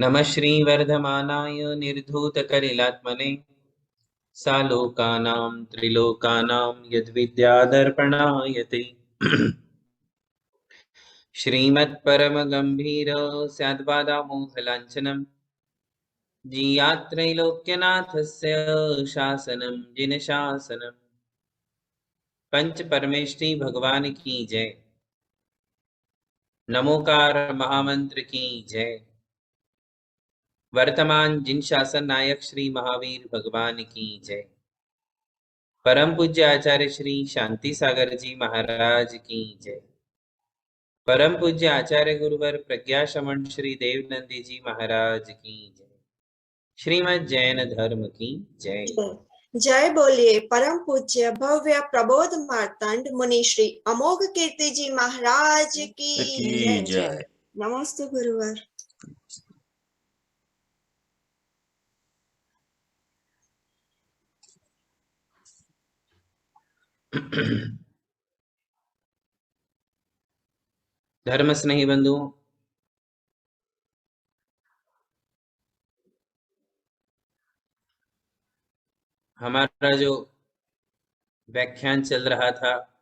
नमः श्रीवर्धमानाय निर्धूतकलिलात्मने सालोकानां त्रिलोकानां यद्विद्यादर्पणायते श्रीमत्परमगम्भीर स्याद्वादामोहलाञ्छनम् जीयात्रैलोक्यनाथस्य शासनं जिनशासनम्। पंच परमेष्टि भगवान की जय। नमोकार महामंत्र की जय। वर्तमान जिन शासन नायक श्री महावीर भगवान की जय। परम पूज्य आचार्य श्री शांति सागर जी महाराज की जय। परम पूज्य आचार्य गुरुवर प्रज्ञा शमन श्री देवनंदी जी महाराज की जय। श्रीमद् जैन धर्म की जय। जय बोलिए परम पूज्य भव्य प्रबोध मार्तंड मुनि श्री अमोघ कीर्ति जी महाराज की जय। नमस्ते गुरुवर। धर्म स्नेही बंधुओं, हमारा जो व्याख्यान चल रहा था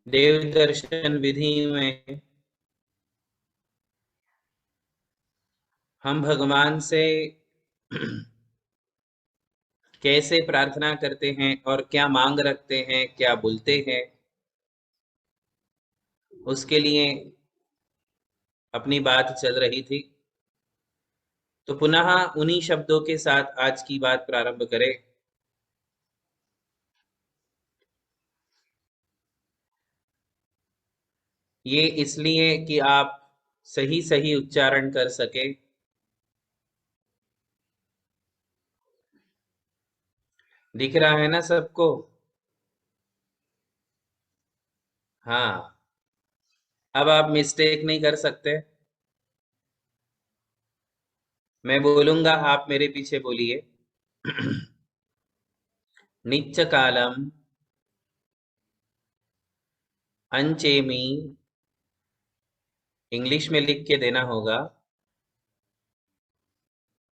देव दर्शन विधि में हम भगवान से कैसे प्रार्थना करते हैं और क्या मांग रखते हैं, क्या बोलते हैं, उसके लिए अपनी बात चल रही थी। तो पुनः उन्हीं शब्दों के साथ आज की बात प्रारंभ करें। ये इसलिए कि आप सही सही उच्चारण कर सके। दिख रहा है ना सबको? हाँ, अब आप मिस्टेक नहीं कर सकते। मैं बोलूंगा, आप मेरे पीछे बोलिए। निच्च कालम अंचेमी, इंग्लिश में लिख के देना होगा,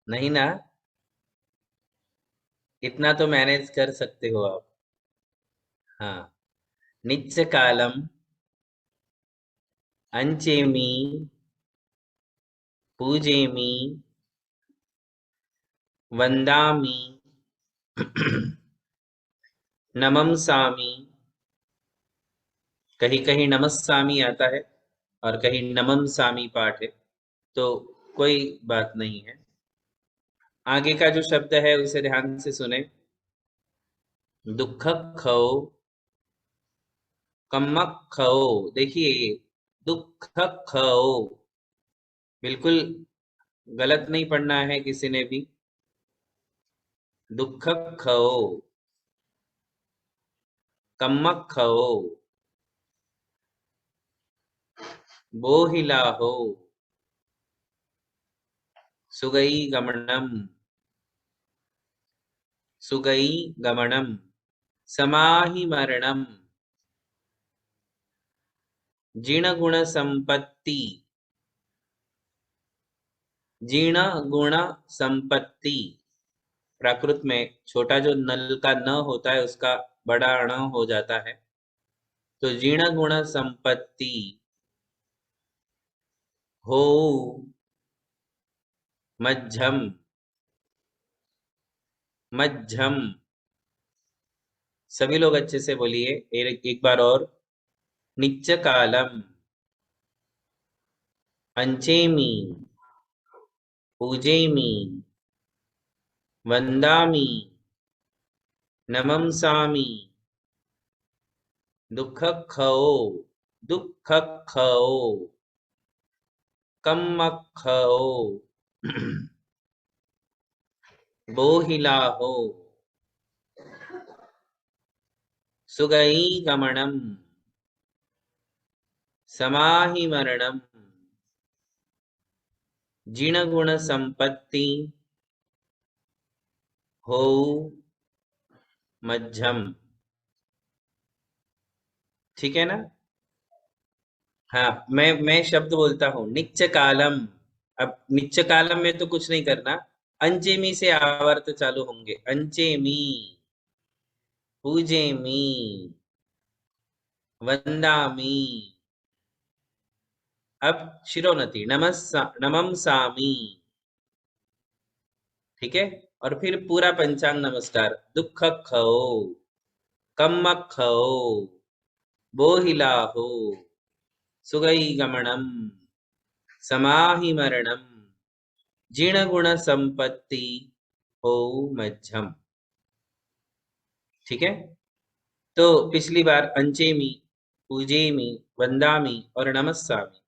नहीं ना? इतना तो मैनेज कर सकते हो आप। हाँ, निच्च कालम अंचेमी पूजेमी वंदामी नममसामी। कहीं कहीं नमस्सामी आता है और कहीं नममसामी पाठ है, तो कोई बात नहीं है। आगे का जो शब्द है उसे ध्यान से सुने। दुख खो कम्मक खो। देखिए, ये दुख खो बिल्कुल गलत नहीं पढ़ना है किसी ने भी। दुख खो कम्मक खो बोहिला हो सुगई गमनम। सुगई गमनम समाहि मरणम जिण गुण संपत्ति। जिण गुण संपत्ति, प्राकृत में छोटा जो नल का न होता है उसका बड़ा ण हो जाता है, तो जिण गुण संपत्ति हो मध्यम। मध्यम, सभी लोग अच्छे से बोलिए एक बार और। निच्च कालम अंचेमी पूजेमी वंदामी नममसामी दुख खो दुख खो कम्म खो बोहिला हो सुगई गमनम समाहि मरणम जिण गुण संपत्ति हो मध्यम। ठीक है ना। हाँ, मैं शब्द बोलता हूँ, निच्च कालम। अब निच्च कालम में तो कुछ नहीं करना, अंचेमी से आवर्त चालू होंगे। अंचेमी, पूजेमी, वंदामी। अब शिरोनति, नमंसामी। ठीक है। और फिर पूरा पंचांग नमस्कार। दुख खो, कम खो, बोहिलाहो, सुगई गमनम, समाहि मरणम, जीर्ण गुण संपत्ति हो मध्यम। ठीक है। तो पिछली बार अंचेमी, पूजेमी, वंदामी और नमस्सामी,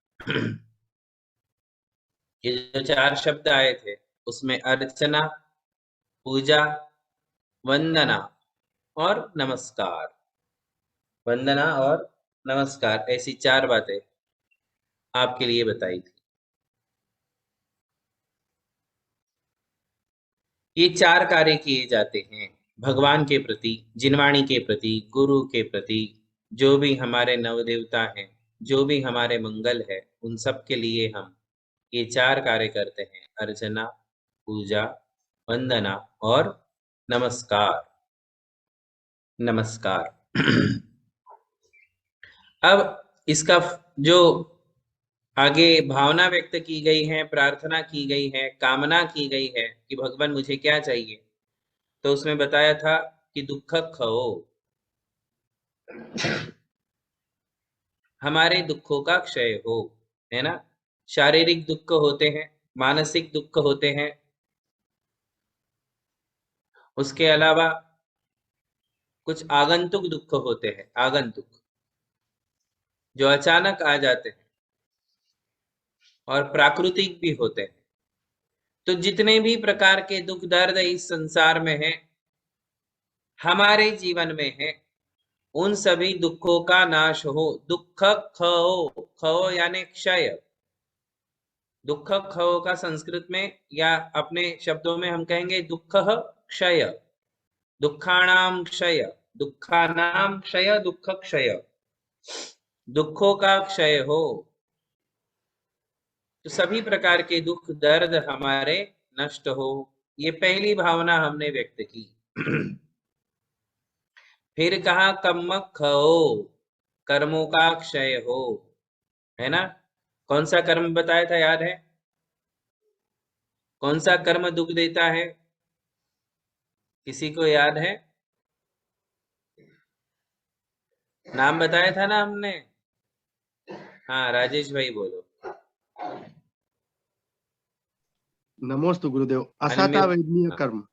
ये जो 4 शब्द आए थे उसमें अर्चना, पूजा, वंदना और नमस्कार, वंदना और नमस्कार, ऐसी 4 बातें आपके लिए बताई थी। ये 4 कार्य किए जाते हैं भगवान के प्रति, जिनवाणी के प्रति, गुरु के प्रति, जो भी हमारे नवदेवता हैं, जो भी हमारे मंगल है, उन सब के लिए हम ये 4 कार्य करते हैं, अर्चना, पूजा, वंदना और नमस्कार। नमस्कार। अब इसका जो आगे भावना व्यक्त की गई है, प्रार्थना की गई है, कामना की गई है कि भगवान मुझे क्या चाहिए, तो उसमें बताया था कि दुख खो, हमारे दुखों का क्षय हो, है ना। शारीरिक दुख होते हैं, मानसिक दुख होते हैं, उसके अलावा कुछ आगंतुक दुख होते हैं, आगंतुक जो अचानक आ जाते हैं, और प्राकृतिक भी होते हैं। तो जितने भी प्रकार के दुख दर्द इस संसार में हैं, हमारे जीवन में है, उन सभी दुखों का नाश हो। दुख खो, खो यानी क्षय। दुख खो का संस्कृत में या अपने शब्दों में हम कहेंगे दुख क्षय, दुखानाम क्षय, दुखानाम क्षय, दुख क्षय, दुखों का क्षय हो। तो सभी प्रकार के दुख दर्द हमारे नष्ट हो, ये पहली भावना हमने व्यक्त की। फिर कहा कम्म खो, कर्मों का क्षय हो, है ना। कौन सा कर्म बताया था, याद है? कौन सा कर्म दुख देता है, किसी को याद है? नाम बताया था ना हमने। हाँ, राजेश भाई बोलो। नमोस्तु गुरुदेव। अनिल असाता वेदनीय हाँ, कर्म।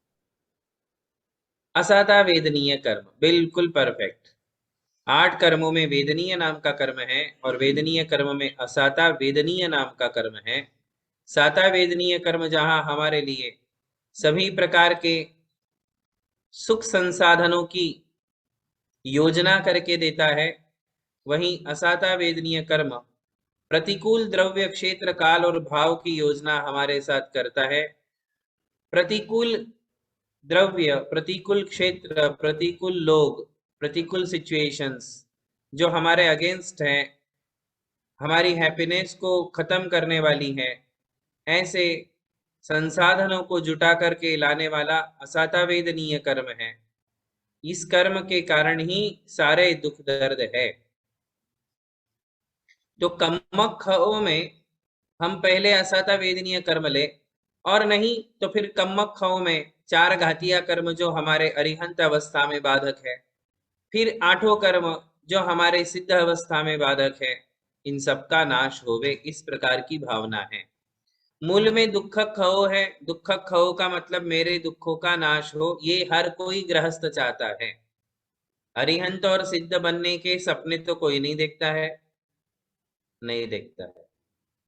असाता वेदनीय कर्म, बिल्कुल परफेक्ट। 8 कर्मों में वेदनीय नाम का कर्म है, और वेदनीय कर्म में असाता वेदनीय नाम का कर्म है। साता वेदनीय कर्म जहां हमारे लिए सभी प्रकार के सुख संसाधनों की योजना करके देता है, वहीं असाता वेदनीय कर्म प्रतिकूल द्रव्य, क्षेत्र, काल और भाव की योजना हमारे साथ करता है। प्रतिकूल द्रव्य, प्रतिकूल क्षेत्र, प्रतिकूल लोग, प्रतिकूल सिचुएशंस जो हमारे अगेंस्ट हैं, हमारी हैप्पीनेस को खत्म करने वाली है, ऐसे संसाधनों को जुटा करके लाने वाला असाता वेदनीय कर्म है। इस कर्म के कारण ही सारे दुख दर्द है। तो कम्मखओ में हम पहले असाता वेदनीय कर्म ले, और नहीं तो फिर कम्मखओ में 4 घातिया कर्म जो हमारे अरिहंत अवस्था में बाधक है, फिर 8 कर्म जो हमारे सिद्ध अवस्था में बाधक है, इन सबका नाश होवे, इस प्रकार की भावना है। मूल में दुख खो है। दुख खो का मतलब मेरे दुखों का नाश हो, ये हर कोई गृहस्थ चाहता है। अरिहंत और सिद्ध बनने के सपने तो कोई नहीं देखता है, नहीं देखता है,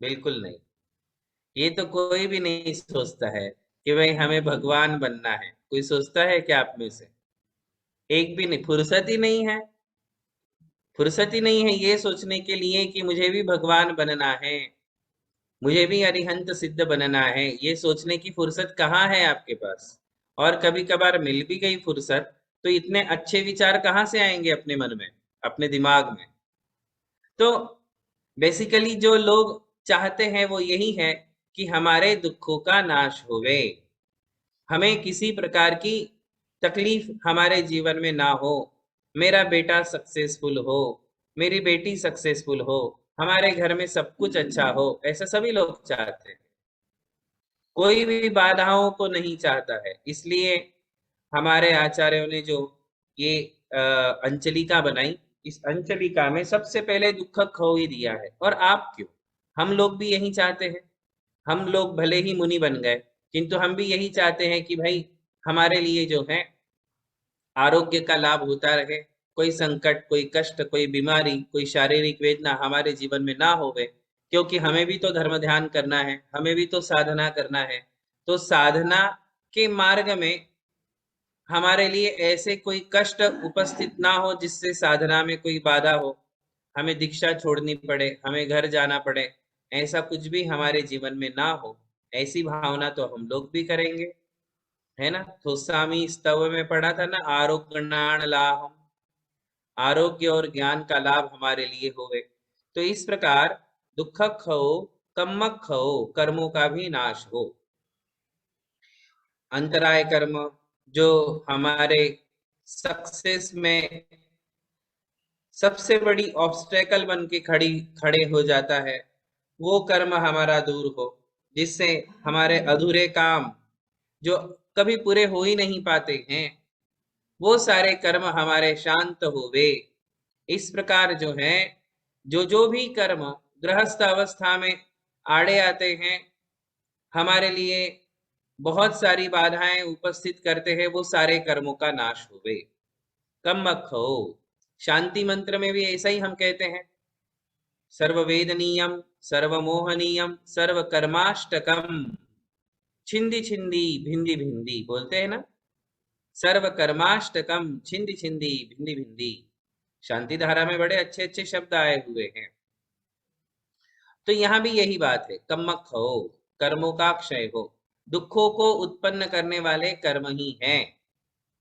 बिल्कुल नहीं। ये तो कोई भी नहीं सोचता है कि भाई हमें भगवान बनना है। कोई सोचता है क्या आप में से? एक भी नहीं। फुर्सत ही नहीं है, फुर्सत ही नहीं है ये सोचने के लिए कि मुझे भी भगवान बनना है, मुझे भी अरिहंत सिद्ध बनना है। ये सोचने की फुर्सत कहाँ है आपके पास? और कभी कभार मिल भी गई फुर्सत, तो इतने अच्छे विचार कहाँ से आएंगे अपने मन में, अपने दिमाग में? तो बेसिकली जो लोग चाहते हैं वो यही है कि हमारे दुखों का नाश होवे, हमें किसी प्रकार की तकलीफ हमारे जीवन में ना हो, मेरा बेटा सक्सेसफुल हो, मेरी बेटी सक्सेसफुल हो, हमारे घर में सब कुछ अच्छा हो, ऐसा सभी लोग चाहते हैं। कोई भी बाधाओं को नहीं चाहता है। इसलिए हमारे आचार्यों ने जो ये अंचलिका बनाई, इस अंचलिका में सबसे पहले दुख खो ही दिया है। और आप क्यों, हम लोग भी यही चाहते हैं। हम लोग भले ही मुनि बन गए, किंतु हम भी यही चाहते हैं कि भाई हमारे लिए जो है आरोग्य का लाभ होता रहे, कोई संकट, कोई कष्ट, कोई बीमारी, कोई शारीरिक वेदना हमारे जीवन में ना होवे, क्योंकि हमें भी तो धर्म ध्यान करना है, हमें भी तो साधना करना है। तो साधना के मार्ग में हमारे लिए ऐसे कोई कष्ट उपस्थित ना हो जिससे साधना में कोई बाधा हो, हमें दीक्षा छोड़नी पड़े, हमें घर जाना पड़े, ऐसा कुछ भी हमारे जीवन में ना हो। ऐसी भावना तो हम लोग भी करेंगे, है ना। तो स्वामी स्तव में पढ़ा था ना, आरोग्याण लाभम, आरोग्य और ज्ञान का लाभ हमारे लिए होवे। तो इस प्रकार दुख खो, कम्मक खो, कर्मों का भी नाश हो। अंतराय कर्म जो हमारे सक्सेस में सबसे बड़ी ऑब्स्टेकल बन के खड़े हो जाता है, वो कर्म हमारा दूर हो, जिससे हमारे अधूरे काम जो कभी पूरे हो ही नहीं पाते हैं, वो सारे कर्म हमारे शांत होवे। इस प्रकार जो है, जो भी कर्म गृहस्थ अवस्था में आड़े आते हैं, हमारे लिए बहुत सारी बाधाएं उपस्थित करते हैं, वो सारे कर्मों का नाश होवे। कम्मक हो, शांति मंत्र में भी ऐसा ही हम कहते हैं, सर्ववेदनीयम सर्वमोहनीयम सर्वकर्माष्टकम छिंदी छिंदी भिंदी भिंदी, बोलते हैं ना, सर्वकर्माष्टकम छिंदी छिंदी भिंदी भिंदी। शांति धारा में बड़े अच्छे अच्छे शब्द आए हुए हैं। तो यहाँ भी यही बात है, कम्मक हो, कर्मों का क्षय हो। दुखों को उत्पन्न करने वाले कर्म ही हैं,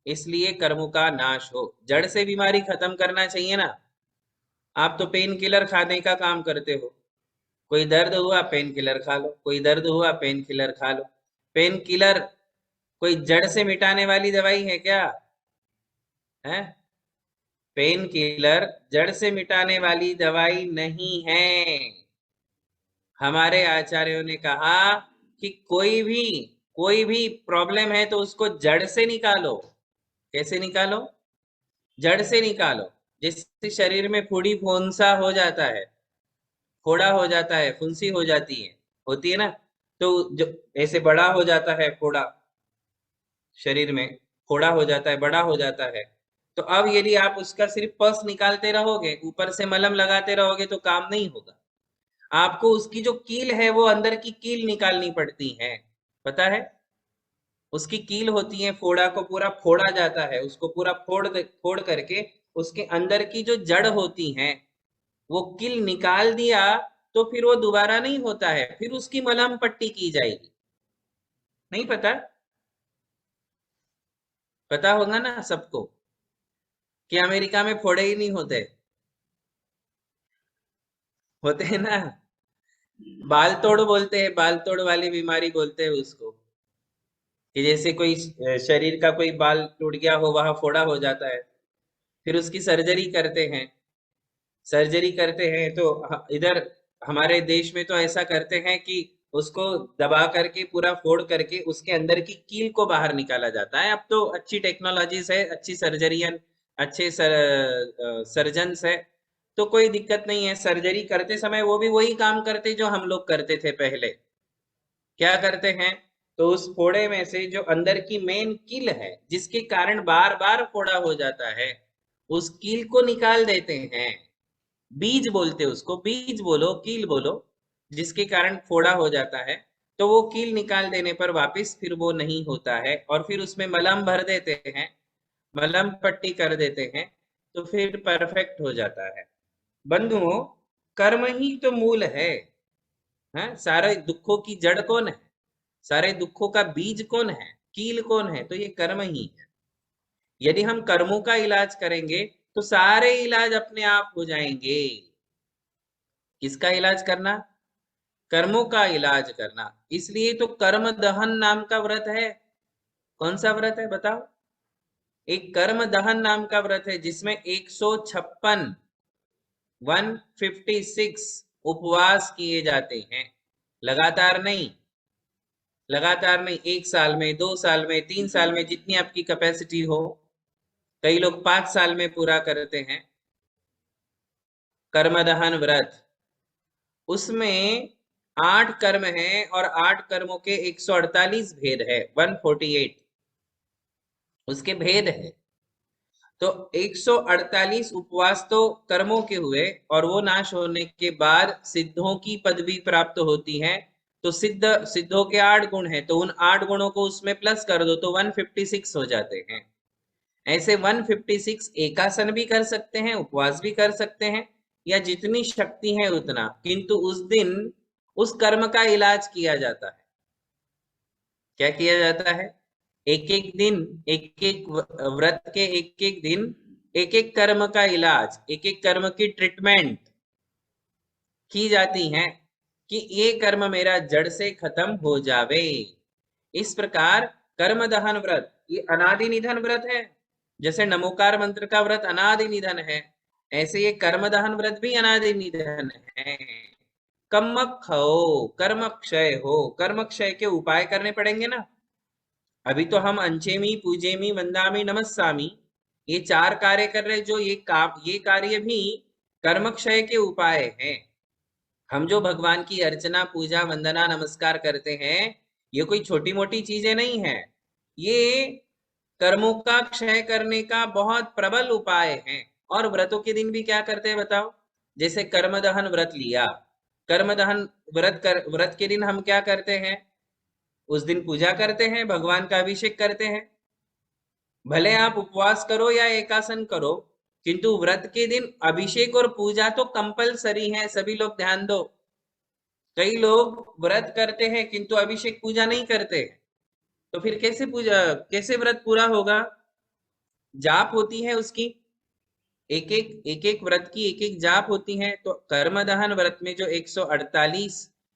इसलिए कर्मों का नाश हो। जड़ से बीमारी खत्म करना चाहिए ना। आप तो पेन किलर खाने का काम करते हो, कोई दर्द हुआ पेन किलर खा लो, कोई दर्द हुआ पेन किलर खा लो। पेन किलर कोई जड़ से मिटाने वाली दवाई है क्या? है? पेन किलर जड़ से मिटाने वाली दवाई नहीं है। हमारे आचार्यों ने कहा कि कोई भी प्रॉब्लम है तो उसको जड़ से निकालो। कैसे निकालो? जड़ से निकालो। जिससे शरीर में फूडी फुंसा हो जाता है, फोड़ा हो जाता है, फुंसी हो जाती है, होती है ना, तो जो ऐसे बड़ा हो जाता है फोड़ा, शरीर में फोड़ा हो जाता है, बड़ा हो जाता है। तो अब यदि आप उसका सिर्फ पस निकालते रहोगे, ऊपर से मलम लगाते रहोगे, तो काम नहीं होगा। आपको उसकी जो कील है, वो अंदर की कील निकालनी पड़ती है, पता है? उसकी कील होती है, फोड़ा को पूरा फोड़ा जाता है, उसको पूरा फोड़ करके उसके अंदर की जो जड़ होती है, वो कील निकाल दिया तो फिर वो दोबारा नहीं होता है, फिर उसकी मलहम पट्टी की जाएगी। नहीं पता? पता होगा ना सबको कि अमेरिका में फोड़े ही नहीं होते, होते हैं ना, बाल तोड़ बोलते हैं, बाल तोड़ वाली बीमारी बोलते हैं उसको, कि जैसे कोई शरीर का कोई बाल टूट गया हो, वहां फोड़ा हो जाता है, फिर उसकी सर्जरी करते हैं। सर्जरी करते हैं तो इधर हमारे देश में तो ऐसा करते हैं कि उसको दबा करके पूरा फोड़ करके उसके अंदर की कील को बाहर निकाला जाता है। अब तो अच्छी टेक्नोलॉजीज है, अच्छी सर्जरियन, अच्छे सर्जन्स है, तो कोई दिक्कत नहीं है। सर्जरी करते समय वो भी वही काम करते जो हम लोग करते थे पहले। क्या करते हैं? तो उस फोड़े में से जो अंदर की मेन कील है, जिसके कारण बार बार फोड़ा हो जाता है, उस कील को निकाल देते हैं। बीज बोलते उसको, बीज बोलो, कील बोलो, जिसके कारण फोड़ा हो जाता है। तो वो कील निकाल देने पर वापस फिर वो नहीं होता है, और फिर उसमें मलहम भर देते हैं, मलहम पट्टी कर देते हैं, तो फिर परफेक्ट हो जाता है। बंधुओं, कर्म ही तो मूल है। सारे दुखों की जड़ कौन है? सारे दुखों का बीज कौन है? कील कौन है? तो ये कर्म ही है। यदि हम कर्मों का इलाज करेंगे तो सारे इलाज अपने आप हो जाएंगे। किसका इलाज करना? कर्मों का इलाज करना। इसलिए तो कर्म दहन नाम का व्रत है। कौन सा व्रत है बताओ? एक कर्म दहन नाम का व्रत है जिसमें 156 156 उपवास किए जाते हैं। लगातार नहीं, लगातार नहीं, 1 साल में, 2 साल में, 3 साल में, जितनी आपकी कैपेसिटी हो। कई लोग 5 साल में पूरा करते हैं कर्मदहन व्रत। उसमें 8 कर्म हैं और 8 कर्मों के 148 भेद है, 148 उसके भेद है। तो 148 उपवास तो कर्मों के हुए और वो नाश होने के बाद सिद्धों की पदवी प्राप्त होती है। तो सिद्धों के 8 गुण हैं, तो उन 8 गुणों को उसमें प्लस कर दो तो 156 हो जाते हैं। ऐसे 156 एकासन भी कर सकते हैं, उपवास भी कर सकते हैं, या जितनी शक्ति है उतना, किंतु उस दिन उस कर्म का इलाज किया जाता है। क्या किया जाता है? एक एक दिन, एक एक व्रत के एक एक दिन, एक एक कर्म का इलाज, एक एक कर्म की ट्रीटमेंट की जाती है कि ये कर्म मेरा जड़ से खत्म हो जावे। इस प्रकार कर्म दहन व्रत ये अनादि निधन व्रत है। जैसे नमोकार मंत्र का व्रत अनादि निधन है, ऐसे ये कर्म दहन व्रत भी अनादि निधन है। कम्मक हो, कर्म क्षय हो, कर्म क्षय के उपाय करने पड़ेंगे ना। अभी तो हम अंचेमी, पूजेमी, वंदामी, नमस्सामी ये 4 कार्य कर रहे, जो ये कार्य भी कर्म क्षय के उपाय हैं। हम जो भगवान की अर्चना, पूजा, वंदना, नमस्कार करते हैं, ये कोई छोटी मोटी चीजें नहीं है। ये कर्मों का क्षय करने का बहुत प्रबल उपाय है। और व्रतों के दिन भी क्या करते हैं बताओ? जैसे कर्मदहन व्रत लिया, कर्मदहन व्रत के दिन हम क्या करते हैं? उस दिन पूजा करते हैं, भगवान का अभिषेक करते हैं। भले आप उपवास करो या एकासन करो, किंतु व्रत के दिन अभिषेक और पूजा तो कंपलसरी है। सभी लोग ध्यान दो। कई लोग व्रत करते हैं किंतु अभिषेक पूजा नहीं करते, तो फिर कैसे व्रत पूरा होगा? जाप होती है उसकी, एक एक व्रत की एक एक जाप होती है। तो कर्मदहन व्रत में जो 148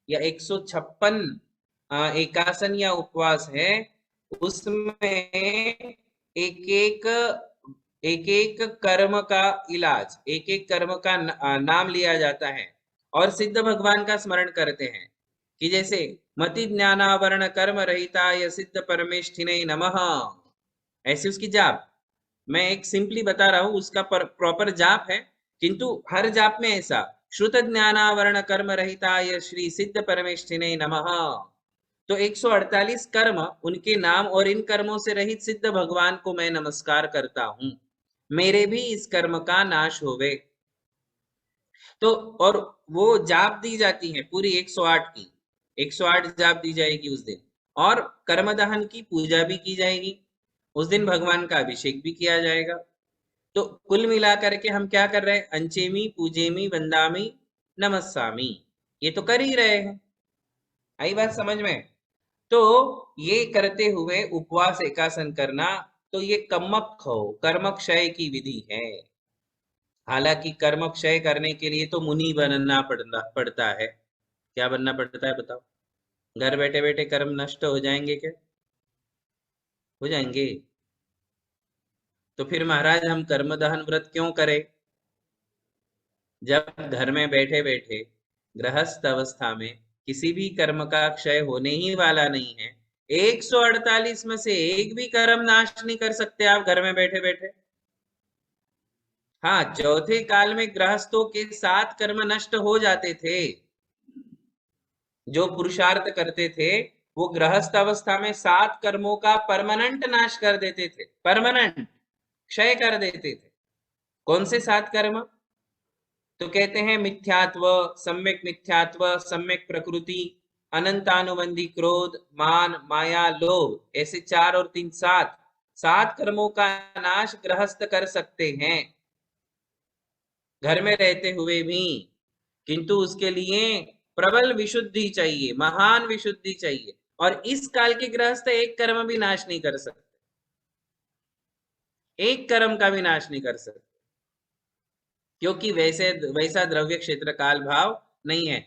या 156 एकासन या उपवास है, उसमें एक एक कर्म का इलाज, एक एक कर्म का नाम लिया जाता है और सिद्ध भगवान का स्मरण करते हैं। कि जैसे मति ज्ञानावरण कर्म रहिताय सिद्ध परमेष्ठिने नमः, ऐसी उसकी जाप। मैं एक सिंपली बता रहा हूं, उसका प्रॉपर जाप है, किंतु हर जाप में ऐसा श्रुत ज्ञानावरण कर्म रहिताय श्री सिद्ध परमेष्ठिने नमः। तो 148 कर्म, उनके नाम और इन कर्मों से रहित सिद्ध भगवान को मैं नमस्कार करता हूं, मेरे भी इस कर्म का नाश होवे। तो और वो जाप दी जाती है पूरी 108 की, 108 जाप दी जाएगी उस दिन। और कर्मदहन की पूजा भी की जाएगी उस दिन, भगवान का अभिषेक भी किया जाएगा। तो कुल मिलाकर के हम क्या कर रहे हैं? अंचेमी, पूजेमी, वंदामी, नमस्सामी, ये तो कर ही रहे हैं। आई बात समझ में? तो ये करते हुए उपवास एकासन करना, तो ये कम्मक हो, कर्म क्षय की विधि है। हालांकि कर्म क्षय करने के लिए तो मुनि बनना पड़ता है। क्या बनना पड़ता है बताओ? घर बैठे बैठे कर्म नष्ट हो जाएंगे क्या? हो जाएंगे। तो फिर महाराज हम कर्म दहन व्रत क्यों करें, जब घर में बैठे बैठे गृहस्थ अवस्था में किसी भी कर्म का क्षय होने ही वाला नहीं है। 148 में से एक भी कर्म नाश नहीं कर सकते आप घर में बैठे बैठे। हाँ, चौथे काल में गृहस्थों के 7 कर्म नष्ट हो जाते थे। जो पुरुषार्थ करते थे वो गृहस्थ अवस्था में 7 कर्मों का परमानेंट नाश कर देते थे, परमानेंट क्षय कर देते थे। कौन से 7 कर्म? तो कहते हैं मिथ्यात्व, सम्यक प्रकृति, अनंतानुबंधी क्रोध, मान, माया, लोभ, ऐसे 4 और 3 7 कर्मों का नाश गृहस्थ कर सकते हैं घर में रहते हुए भी, किंतु उसके लिए प्रबल विशुद्धि चाहिए, महान विशुद्धि चाहिए। और इस काल के गृहस्थ एक कर्म भी नाश नहीं कर सकते, एक कर्म का भी नाश नहीं कर सकते, क्योंकि वैसा द्रव्य क्षेत्र काल भाव नहीं है।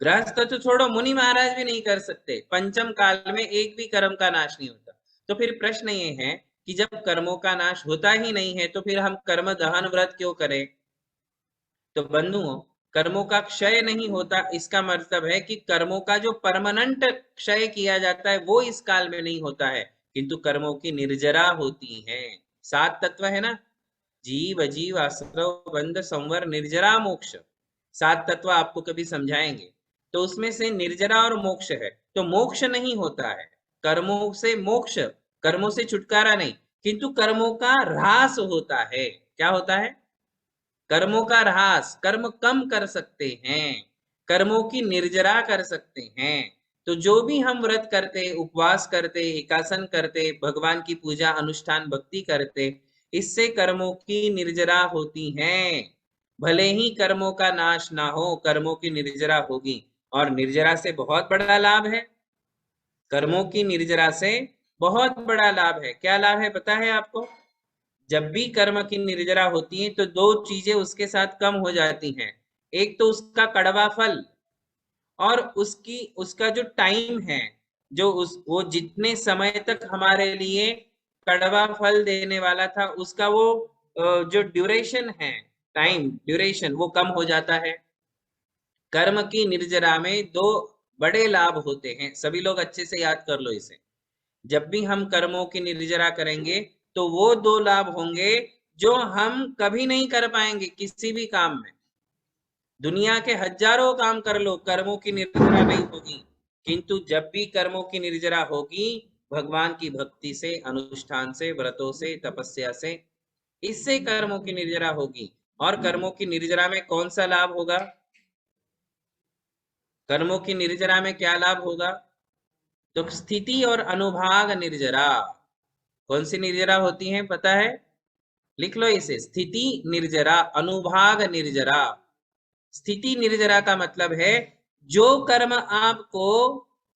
गृहस्थ तो छोड़ो, मुनि महाराज भी नहीं कर सकते, पंचम काल में एक भी कर्म का नाश नहीं होता। तो फिर प्रश्न ये है कि जब कर्मों का नाश होता ही नहीं है तो फिर हम कर्म दहन व्रत क्यों करें? तो बंधुओं, कर्मों का क्षय नहीं होता, इसका मतलब है कि कर्मों का जो परमानेंट क्षय किया जाता है वो इस काल में नहीं होता है, किंतु कर्मों की निर्जरा होती है। 7 तत्व है ना, जीव अजीव आश्रव बंध संवर निर्जरा मोक्ष, 7 तत्व आपको कभी समझाएंगे। तो उसमें से निर्जरा और मोक्ष है, तो मोक्ष नहीं होता है कर्मों से, मोक्ष कर्मों से छुटकारा नहीं, किंतु कर्मों का ह्रास होता है। क्या होता है? कर्मों का ह्रास, कर्म कम कर सकते हैं, कर्मों की निर्जरा कर सकते हैं। तो जो भी हम व्रत करते, उपवास करते, एकासन करते, भगवान की पूजा अनुष्ठान भक्ति करते, इससे कर्मों की निर्जरा होती हैं। भले ही कर्मों का नाश ना हो, कर्मों की निर्जरा होगी। और निर्जरा से बहुत बड़ा लाभ है, कर्मों की निर्जरा से बहुत बड़ा लाभ है। क्या लाभ है पता है आपको? जब भी कर्म की निर्जरा होती है तो 2 चीजें उसके साथ कम हो जाती हैं। एक तो उसका कड़वा फल, और उसका जो टाइम है, जो वो जितने समय तक हमारे लिए कड़वा फल देने वाला था, उसका वो जो ड्यूरेशन है, टाइम ड्यूरेशन, वो कम हो जाता है। कर्म की निर्जरा में 2 बड़े लाभ होते हैं, सभी लोग अच्छे से याद कर लो इसे। जब भी हम कर्मों की निर्जरा करेंगे तो वो 2 लाभ होंगे जो हम कभी नहीं कर पाएंगे किसी भी काम में। दुनिया के हजारों काम कर लो, कर्मों की निर्जरा नहीं होगी, किंतु जब भी कर्मों की निर्जरा होगी, भगवान की भक्ति से, अनुष्ठान से, व्रतों से, तपस्या से, इससे कर्मों की निर्जरा होगी। और कर्मों की निर्जरा में कौन सा लाभ होगा? कर्मों की निर्जरा में क्या लाभ होगा? तो स्थिति और अनुभाग निर्जरा। कौन सी निर्जरा होती है पता है? लिख लो इसे, स्थिति निर्जरा, अनुभाग निर्जरा। स्थिति निर्जरा का मतलब है जो कर्म आपको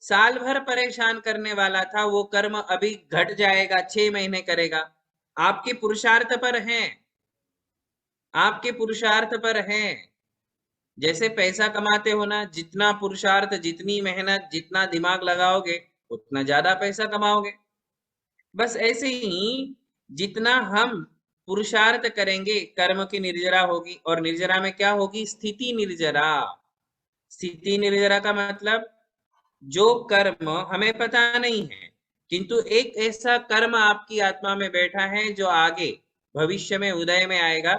साल भर परेशान करने वाला था, वो कर्म अभी घट जाएगा, 6 महीने करेगा। आपके पुरुषार्थ पर है, आपके पुरुषार्थ पर है। जैसे पैसा कमाते हो ना, जितना पुरुषार्थ, जितनी मेहनत, जितना दिमाग लगाओगे, उतना ज्यादा पैसा कमाओगे। बस ऐसे ही जितना हम पुरुषार्थ करेंगे, कर्म की निर्जरा होगी। और निर्जरा में क्या होगी? स्थिति निर्जरा। स्थिति निर्जरा का मतलब जो कर्म हमें पता नहीं है, किंतु एक ऐसा कर्म आपकी आत्मा में बैठा है जो आगे भविष्य में उदय में आएगा,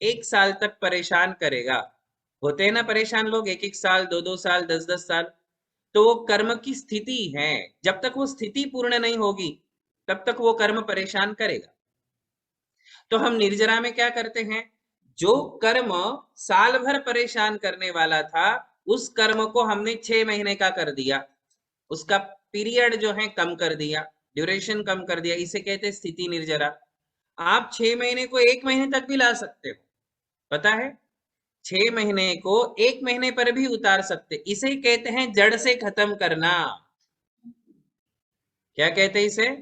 1 साल तक परेशान करेगा। होते हैं ना परेशान लोग, 1-1 साल, 2-2 साल, 10-10 साल। तो वो कर्म की स्थिति है, जब तक वो स्थिति पूर्ण नहीं होगी तब तक वो कर्म परेशान करेगा। तो हम निर्जरा में क्या करते हैं? जो कर्म साल भर परेशान करने वाला था, उस कर्म को हमने 6 महीने का कर दिया, उसका पीरियड जो है कम कर दिया, ड्यूरेशन कम कर दिया, इसे कहते हैं स्थिति निर्जरा। आप 6 महीने को 1 महीने तक भी ला सकते हो, पता है? 6 महीने को 1 महीने पर भी उतार सकते, इसे कहते हैं जड़ से खत्म करना। क्या कहते हैं इसे?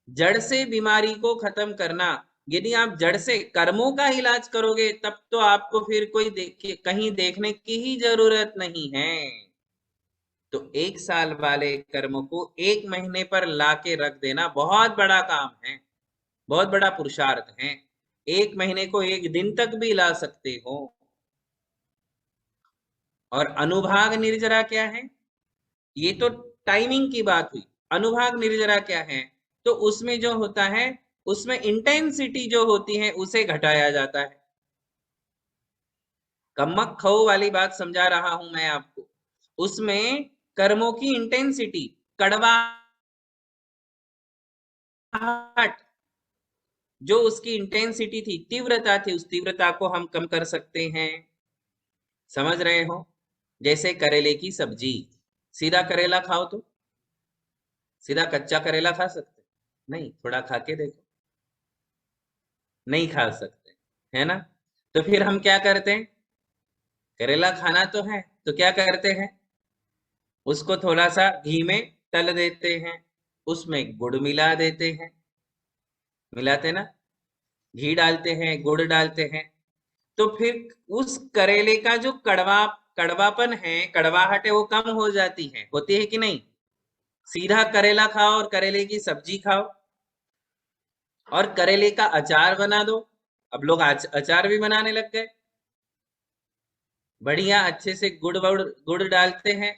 जड़ से बीमारी को खत्म करना। यदि आप जड़ से कर्मों का इलाज करोगे तब तो आपको फिर कोई कहीं देखने की ही जरूरत नहीं है। तो 1 साल वाले कर्म को 1 महीने पर लाके रख देना बहुत बड़ा काम है, बहुत बड़ा पुरुषार्थ है। 1 महीने को 1 दिन तक भी ला सकते हो। और अनुभाग निर्जरा क्या है? ये तो टाइमिंग की बात हुई। अनुभाग निर्जरा क्या है? तो उसमें जो होता है, उसमें इंटेंसिटी जो होती है उसे घटाया जाता है। कमक खो वाली बात समझा रहा हूं मैं आपको। उसमें कर्मों की इंटेंसिटी, कड़वाहट, जो उसकी इंटेंसिटी थी, तीव्रता थी, उस तीव्रता को हम कम कर सकते हैं। समझ रहे हो? जैसे करेले की सब्जी, सीधा करेला खाओ तो सीधा कच्चा करेला खा सकते? नहीं, थोड़ा खा के देखो, नहीं खा सकते, है ना? तो फिर हम क्या करते हैं? करेला खाना तो है, तो क्या करते हैं? उसको थोड़ा सा घी में तल देते हैं, उसमें गुड़ मिला देते हैं, मिलाते ना, घी डालते हैं, गुड़ डालते हैं। तो फिर उस करेले का जो कड़वापन है, कड़वाहट है, वो कम हो जाती है, होती है कि नहीं? सीधा करेला खाओ और करेले की सब्जी खाओ और करेले का अचार बना दो। अब लोग अचार भी बनाने लग गए, बढ़िया अच्छे से गुड़ डालते हैं।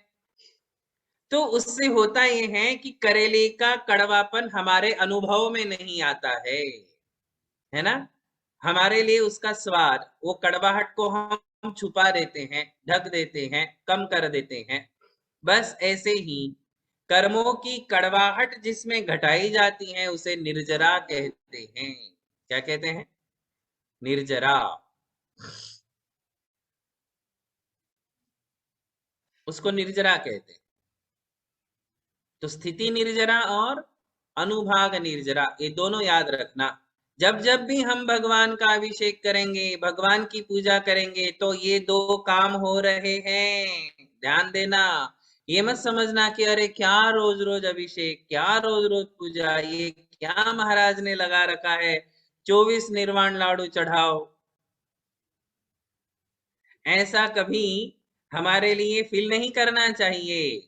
तो उससे होता ये है कि करेले का कड़वापन हमारे अनुभव में नहीं आता है ना? हमारे लिए उसका स्वाद, वो कड़वाहट को हम छुपा देते हैं, ढक देते हैं, कम कर देते हैं। बस ऐसे ही कर्मों की कड़वाहट जिसमें घटाई जाती है उसे निर्जरा कहते हैं। क्या कहते हैं? निर्जरा। उसको निर्जरा कहते हैं। तो स्थिति निर्जरा और अनुभाग निर्जरा, ये दोनों याद रखना। जब जब भी हम भगवान का अभिषेक करेंगे, भगवान की पूजा करेंगे, तो ये दो काम हो रहे हैं, ध्यान देना। ये मत समझना कि अरे क्या रोज रोज अभिषेक, क्या रोज रोज पूजा, ये क्या महाराज ने लगा रखा है, 24 निर्वाण लाडू चढ़ाओ। ऐसा कभी हमारे लिए फील नहीं करना चाहिए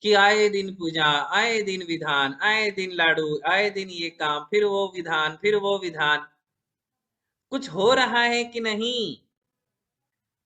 कि आए दिन पूजा, आए दिन विधान, आए दिन लाडू, आए दिन ये काम, फिर वो विधान, फिर वो विधान। कुछ हो रहा है कि नहीं?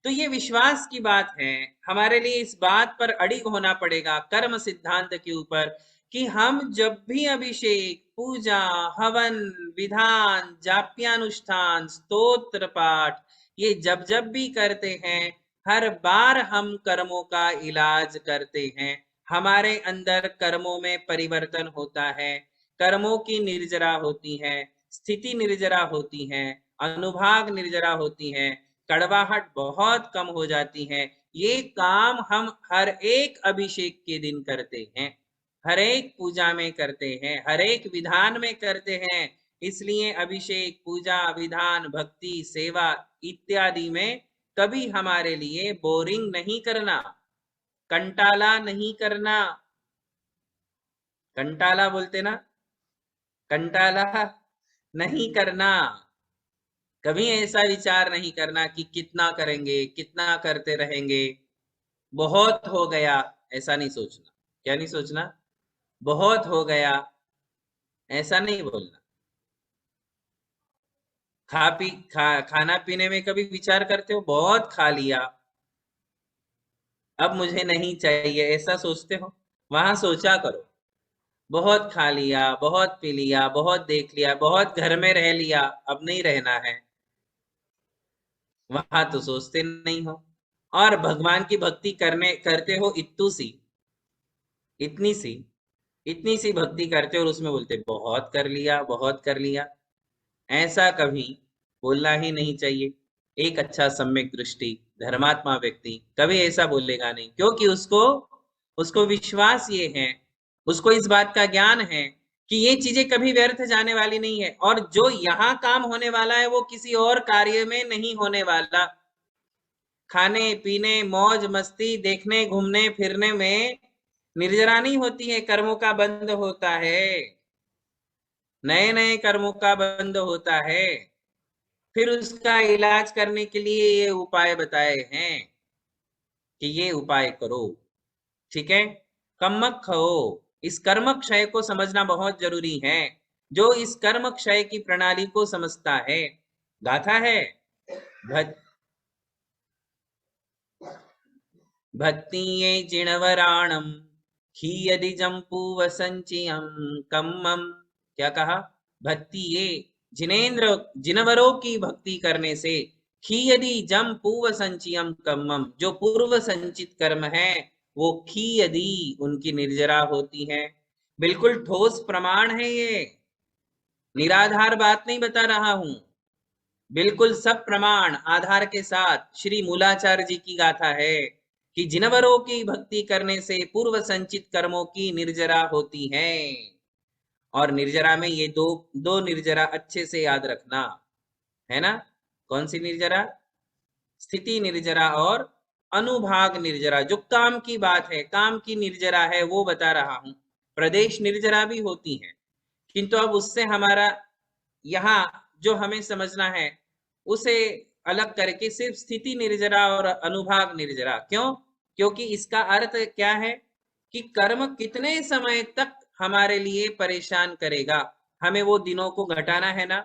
तो ये विश्वास की बात है। हमारे लिए इस बात पर अडिग होना पड़ेगा, कर्म सिद्धांत के ऊपर, कि हम जब भी अभिषेक, पूजा, हवन, विधान, जाप्यानुष्ठान, स्तोत्र पाठ, ये जब जब भी करते हैं, हर बार हम कर्मों का इलाज करते हैं। हमारे अंदर कर्मों में परिवर्तन होता है, कर्मों की निर्जरा होती है, स्थिति निर्जरा होती है, अनुभाग निर्जरा होती है, कड़वाहट बहुत कम हो जाती है। ये काम हम हर एक अभिषेक के दिन करते हैं, हर एक पूजा में करते हैं, हर एक विधान में करते हैं। इसलिए अभिषेक, पूजा, विधान, भक्ति, सेवा इत्यादि में कभी हमारे लिए बोरिंग नहीं करना, कंटाला नहीं करना। कंटाला बोलते ना, कंटाला नहीं करना। कभी ऐसा विचार नहीं करना कि कितना करेंगे, कितना करते रहेंगे, बहुत हो गया, ऐसा नहीं सोचना। क्या नहीं सोचना? बहुत हो गया, ऐसा नहीं बोलना। खाना पीने में कभी विचार करते हो बहुत खा लिया, अब मुझे नहीं चाहिए, ऐसा सोचते हो? वहां सोचा करो, बहुत खा लिया, बहुत पी लिया, बहुत देख लिया, बहुत घर में रह लिया, अब नहीं रहना है, वहां तो सोचते नहीं हो। और भगवान की भक्ति करते हो इतनी सी इतनी सी भक्ति करते हो और उसमें बोलते बहुत कर लिया, बहुत कर लिया। ऐसा कभी बोलना ही नहीं चाहिए। एक अच्छा सम्यक दृष्टि धर्मात्मा व्यक्ति कभी ऐसा बोलेगा नहीं, क्योंकि उसको उसको विश्वास ये है, उसको इस बात का ज्ञान है कि ये चीजें कभी व्यर्थ जाने वाली नहीं है, और जो यहाँ काम होने वाला है वो किसी और कार्य में नहीं होने वाला। खाने पीने, मौज मस्ती, देखने, घूमने फिरने में निर्जरा नहीं होती है, कर्मों का बंद होता है, नए नए कर्मों का बंद होता है। फिर उसका इलाज करने के लिए ये उपाय बताए हैं कि ये उपाय करो, ठीक है? कम्मक खाओ। इस कर्म क्षय को समझना बहुत जरूरी है। जो इस कर्म क्षय की प्रणाली को समझता है, गाथा है, भक्ति ये जिणवराणम खीयदि जम्पूव संचियम कम्मम। क्या कहा? भक्ति ये जिनवरों की भक्ति करने से खीयदि जम पूर्व संचियम कम्मम, जो पूर्व संचित कर्म है वो खीयदि उनकी निर्जरा होती है। बिल्कुल ठोस प्रमाण है ये, निराधार बात नहीं बता रहा हूं, बिल्कुल सब प्रमाण आधार के साथ श्री मूलाचार्य जी की गाथा है कि जिनवरों की भक्ति करने से पूर्व संचित कर्मों की निर्जरा होती है। और निर्जरा में ये दो निर्जरा अच्छे से याद रखना, है ना? कौन सी निर्जरा? स्थिति निर्जरा और अनुभाग निर्जरा। जो काम की बात है, काम की निर्जरा है, वो बता रहा हूं। प्रदेश निर्जरा भी होती है, किंतु अब उससे हमारा यहाँ जो हमें समझना है उसे अलग करके सिर्फ स्थिति निर्जरा और अनुभाग निर्जरा। क्यों? क्योंकि इसका अर्थ क्या है कि कर्म कितने समय तक हमारे लिए परेशान करेगा, हमें वो दिनों को घटाना है ना,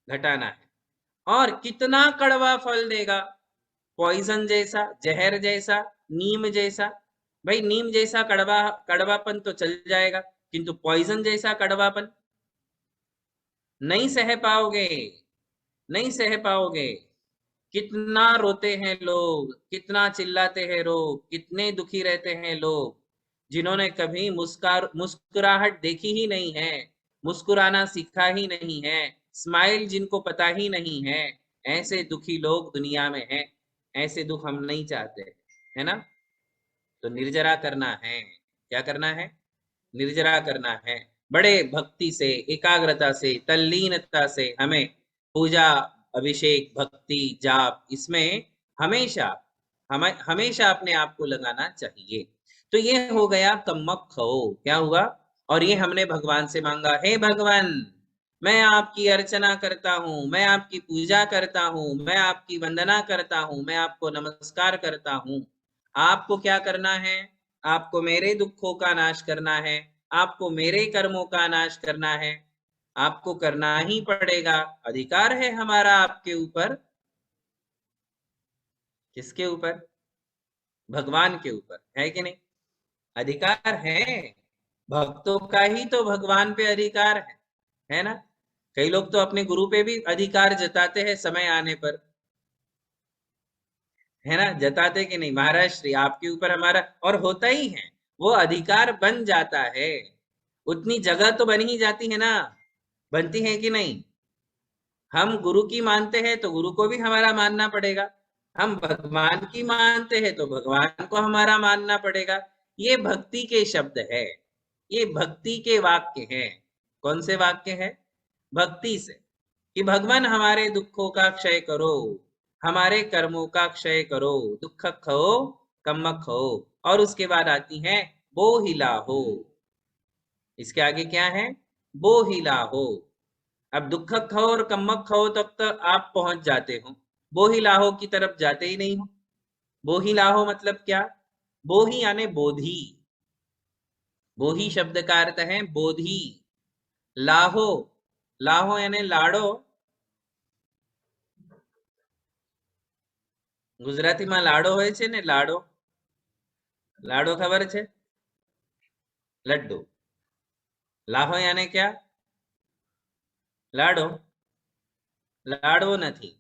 घटाना है। और कितना कड़वा फल देगा, पॉइजन जैसा, जहर जैसा, नीम जैसा। भाई नीम जैसा कड़वापन तो चल जाएगा, किंतु पॉइजन जैसा कड़वापन नहीं सह पाओगे, नहीं सह पाओगे। कितना रोते हैं लोग, कितना चिल्लाते हैं लोग, कितने दुखी रहते हैं लोग, जिन्होंने कभी मुस्कुराहट देखी ही नहीं है, मुस्कुराना सीखा ही नहीं है, स्माइल जिनको पता ही नहीं है, ऐसे दुखी लोग दुनिया में हैं। ऐसे दुख हम नहीं चाहते, है ना। तो निर्जरा करना है। क्या करना है? निर्जरा करना है। बड़े भक्ति से, एकाग्रता से, तल्लीनता से हमें पूजा, अभिषेक, भक्ति, जाप, इसमें हमेशा हमेशा अपने आप को लगाना चाहिए। तो ये हो गया कम्मक खो। क्या हुआ? और ये हमने भगवान से मांगा, हे भगवान मैं आपकी अर्चना करता हूँ, मैं आपकी पूजा करता हूँ, मैं आपकी वंदना करता हूँ, मैं आपको नमस्कार करता हूँ। आपको क्या करना है? आपको मेरे दुखों का नाश करना है, आपको मेरे कर्मों का नाश करना है, आपको करना ही पड़ेगा। अधिकार है हमारा आपके ऊपर। किसके ऊपर? भगवान के ऊपर, है कि नहीं? अधिकार है भक्तों का ही तो भगवान पे अधिकार है ना। कई लोग तो अपने गुरु पे भी अधिकार जताते हैं समय आने पर, है ना, जताते कि नहीं महाराज श्री आपके ऊपर हमारा, और होता ही है, वो अधिकार बन जाता है। उतनी जगह तो बन ही जाती है ना, बनती है कि नहीं। हम गुरु की मानते हैं तो गुरु को भी हमारा मानना पड़ेगा, हम भगवान की मानते हैं तो भगवान को हमारा मानना पड़ेगा। ये भक्ति के शब्द है, ये भक्ति के वाक्य हैं। कौन से वाक्य है? भक्ति से, कि भगवान हमारे दुखों का क्षय करो, हमारे कर्मों का क्षय करो, दुख खो कम्मक खो। और उसके बाद आती है बोहिला हो। इसके आगे क्या है? बोहिला हो। अब दुख खो और कम्मक खो तब तक आप पहुंच जाते हो, बोहिलाहो की तरफ जाते ही नहीं हो। बोहिलाहो मतलब क्या? बोही यानी बोधी, बोही शब्द का अर्थ है बोधी। लाहो, लाहो यानी लाड़ो। ગુજરાતીમાં લાડો હોય છે ને, લાડો, લાડો ખબર છે? लड्डू। लाहो यानी क्या? लाडो, लाडो नहीं,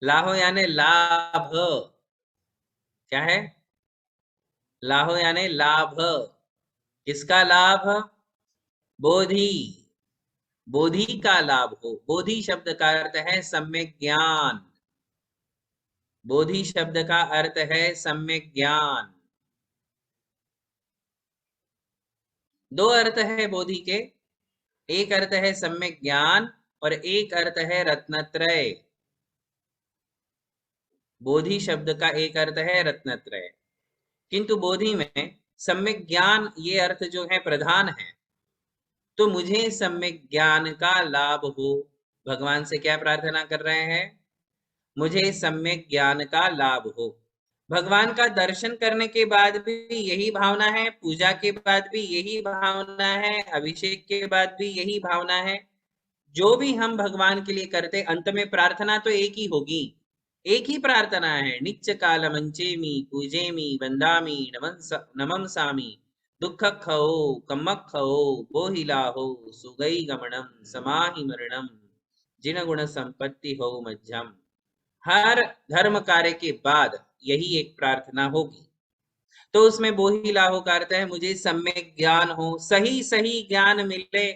लाहो यानी लाभ। क्या है? लाहो यानी लाभ। किसका लाभ? बोधि, बोधि का लाभ हो। बोधि शब्द का अर्थ है सम्यक ज्ञान, बोधि शब्द का अर्थ है सम्यक ज्ञान। दो अर्थ है बोधि के, एक अर्थ है सम्यक ज्ञान और एक अर्थ है रत्नत्रय। बोधि शब्द का एक अर्थ है रत्नत्रय, किंतु बोधि में सम्यक ज्ञान ये अर्थ जो है प्रधान है। तो मुझे सम्यक ज्ञान का लाभ हो। भगवान से क्या प्रार्थना कर रहे हैं? मुझे सम्यक ज्ञान का लाभ हो। भगवान का दर्शन करने के बाद भी यही भावना है, पूजा के बाद भी यही भावना है, अभिषेक के बाद भी यही भावना है। जो भी हम भगवान के लिए करते, अंत में प्रार्थना तो एक ही होगी, एक ही प्रार्थना है, नित्य काल मंचेमी पूजेमी वंदामी नमम सामी दुख खो कम्मक खो बोहिला हो सुगई गमनम समाहि मरणम जिन गुण संपत्ति हो मध्यम। हर धर्म कार्य के बाद यही एक प्रार्थना होगी। तो उसमें बोहिलाहो का अर्थ है मुझे सम्यक ज्ञान हो, सही सही ज्ञान मिले।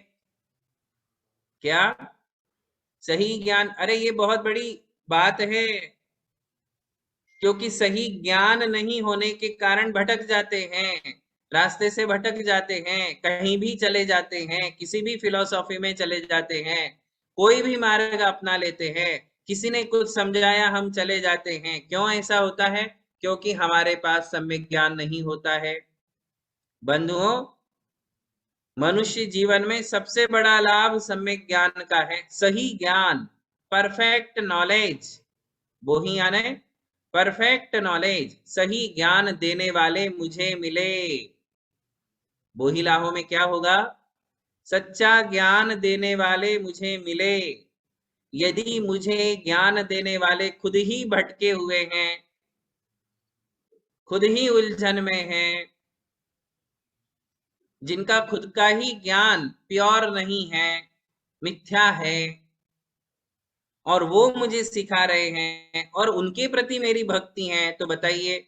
क्या? सही ज्ञान। अरे ये बहुत बड़ी बात है, क्योंकि सही ज्ञान नहीं होने के कारण भटक जाते हैं, रास्ते से भटक जाते हैं, कहीं भी चले जाते हैं, किसी भी फिलॉसफी में चले जाते हैं, कोई भी मार्ग अपना लेते हैं, किसी ने कुछ समझाया हम चले जाते हैं। क्यों ऐसा होता है? क्योंकि हमारे पास सम्यक ज्ञान नहीं होता है। बंधुओं, मनुष्य जीवन में सबसे बड़ा लाभ सम्यक ज्ञान का है, सही ज्ञान। परफेक्ट नॉलेज, बोही यानी परफेक्ट नॉलेज, सही ज्ञान देने वाले मुझे मिले। बोही लाहो में क्या होगा? सच्चा ज्ञान देने वाले मुझे मिले। यदि मुझे ज्ञान देने वाले खुद ही भटके हुए हैं, खुद ही उलझन में हैं, जिनका खुद का ही ज्ञान प्योर नहीं है, मिथ्या है, और वो मुझे सिखा रहे हैं और उनके प्रति मेरी भक्ति है, तो बताइए,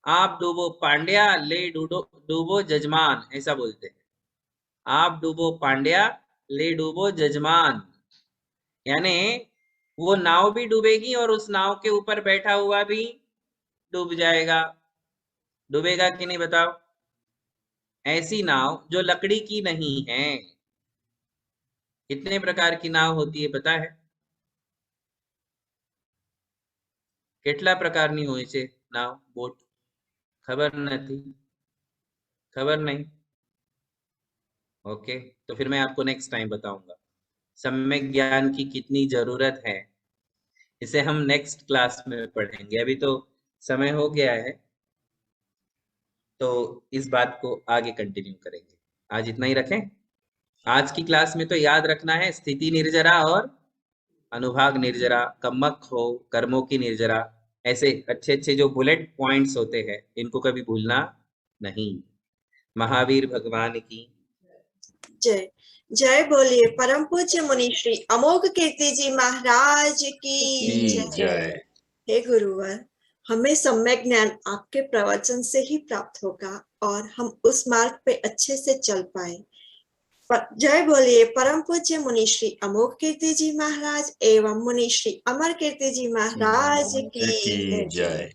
आप डूबो पांड्या ले डूबो जजमान, ऐसा बोलते हैं। आप डूबो पांड्या ले डूबो जजमान, यानी वो नाव भी डूबेगी और उस नाव के ऊपर बैठा हुआ भी डूब जाएगा। डूबेगा कि नहीं बताओ? ऐसी नाव जो लकड़ी की नहीं है। कितने प्रकार की नाव होती है पता है? કેટલા પ્રકારની હોય છે નાવ, બોટ? ખબર નથી? खबर नहीं? ओके, तो फिर मैं आपको नेक्स्ट टाइम बताऊंगा सम्यक ज्ञान की कितनी जरूरत है। इसे हम नेक्स्ट क्लास में पढ़ेंगे, अभी तो समय हो गया है, तो इस बात को आगे कंटिन्यू करेंगे। आज इतना ही रखें। आज की क्लास में तो याद रखना है स्थिति निर्जरा और अनुभाग निर्जरा, कम्मक हो, कर्मों की निर्जरा, ऐसे अच्छे अच्छे जो बुलेट पॉइंट्स होते हैं, इनको कभी भूलना नहीं। महावीर भगवान की जय। जय बोलिए परम पूज्य मुनि श्री अमोघ कीर्ति जी महाराज की जय। हे गुरुवर, हमें सम्यक ज्ञान आपके प्रवचन से ही प्राप्त होगा और हम उस मार्ग पे अच्छे से चल पाए। जय बोलिए परम पूज्य मुनि श्री अमोघ कीर्ति जी महाराज एवं मुनि श्री अमर कीर्ति जी महाराज की जय।